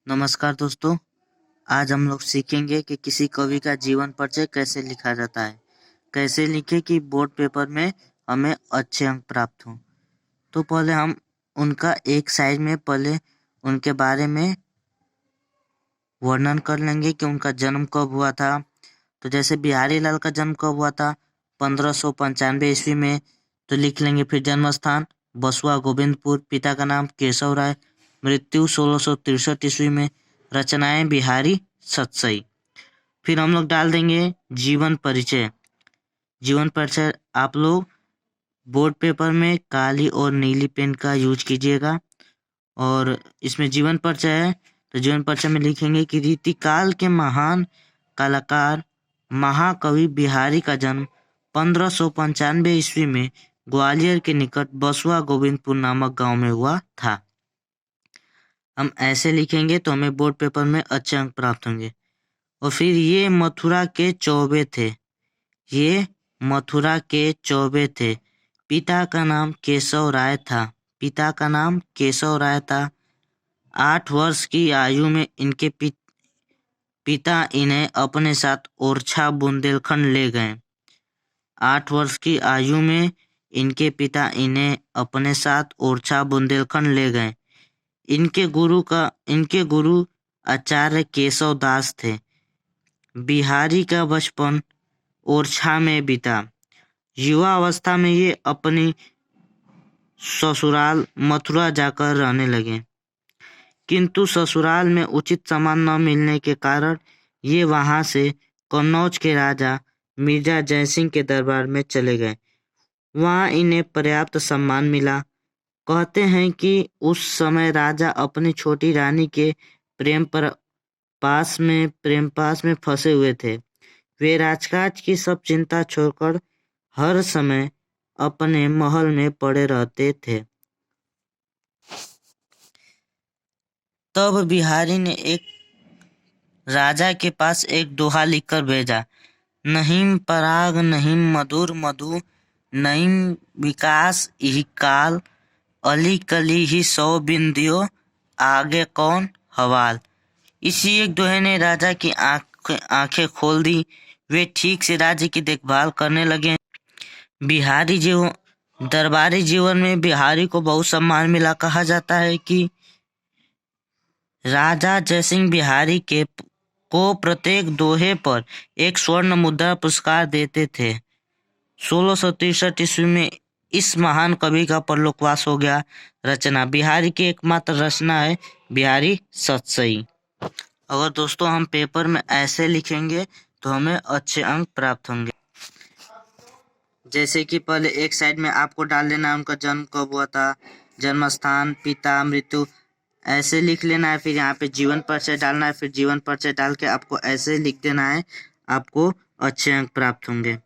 नमस्कार दोस्तों। आज हम लोग सीखेंगे कि किसी कवि का जीवन परिचय कैसे लिखा जाता है। कैसे लिखे कि बोर्ड पेपर में हमें अच्छे अंक प्राप्त हों। तो पहले हम उनका एक साइड में पहले उनके बारे में वर्णन कर लेंगे कि उनका जन्म कब हुआ था। तो जैसे बिहारी लाल का जन्म कब हुआ था, 1595 ईस्वी में। तो लिख लेंगे। फिर जन्म स्थान बसुआ गोविंदपुर, पिता का नाम केशव राय, मृत्यु 1663 ईस्वी में। रचनाएं बिहारी सतसई। फिर हम लोग डाल देंगे जीवन परिचय। जीवन परिचय आप लोग बोर्ड पेपर में काली और नीली पेन का यूज कीजिएगा। और इसमें जीवन परिचय है तो जीवन परिचय में लिखेंगे कि रीतिकाल के महान कलाकार महाकवि बिहारी का जन्म 1595 ईस्वी में ग्वालियर के निकट बसुआ गोविंदपुर नामक गांव में हुआ था। हम ऐसे लिखेंगे तो हमें बोर्ड पेपर में अच्छे अंक प्राप्त होंगे। और फिर ये मथुरा के चौबे थे। ये मथुरा के चौबे थे। पिता का नाम केशव राय था। पिता का नाम केशव राय था। 8 वर्ष की आयु में इनके पिता इन्हें अपने साथ ओरछा बुंदेलखंड ले गए। 8 वर्ष की आयु में इनके पिता इन्हें अपने साथ ओरछा बुंदेलखंड ले गए। इनके गुरु आचार्य केशव दास थे। बिहारी का बचपन ओरछा में बीता। युवा अवस्था में ये अपनी ससुराल मथुरा जाकर रहने लगे, किंतु ससुराल में उचित सम्मान न मिलने के कारण ये वहां से कन्नौज के राजा मिर्जा जयसिंह के दरबार में चले गए। वहां इन्हें पर्याप्त सम्मान मिला। कहते हैं कि उस समय राजा अपनी छोटी रानी के प्रेम पास में फंसे हुए थे। वे राजकाज की सब चिंता छोड़कर हर समय अपने महल में पड़े रहते थे। तब बिहारी ने एक राजा के पास एक दोहा लिखकर भेजा। नहीं पराग नहीं मधुर मधु, नहीं विकास यही काल, अली कली ही 100 बिंदियों, आगे कौन हवाल। इसी एक दोहे ने राजा की आंखें खोल दी। वे ठीक से राज्य की देखभाल करने लगे। दरबारी जीवन में बिहारी को बहुत सम्मान मिला। कहा जाता है कि राजा जयसिंह बिहारी को प्रत्येक दोहे पर एक स्वर्ण मुद्रा पुरस्कार देते थे। 1663 ईस्वी में इस महान कवि का परलोकवास हो गया। रचना बिहारी की एकमात्र रचना है बिहारी सतसई। अगर दोस्तों हम पेपर में ऐसे लिखेंगे तो हमें अच्छे अंक प्राप्त होंगे। जैसे कि पहले एक साइड में आपको डाल लेना है उनका जन्म कब हुआ था, जन्म स्थान, पिता, मृत्यु, ऐसे लिख लेना है। फिर यहाँ पे जीवन परिचय डालना है। फिर जीवन परिचय डाल के आपको ऐसे लिख देना है, आपको अच्छे अंक प्राप्त होंगे।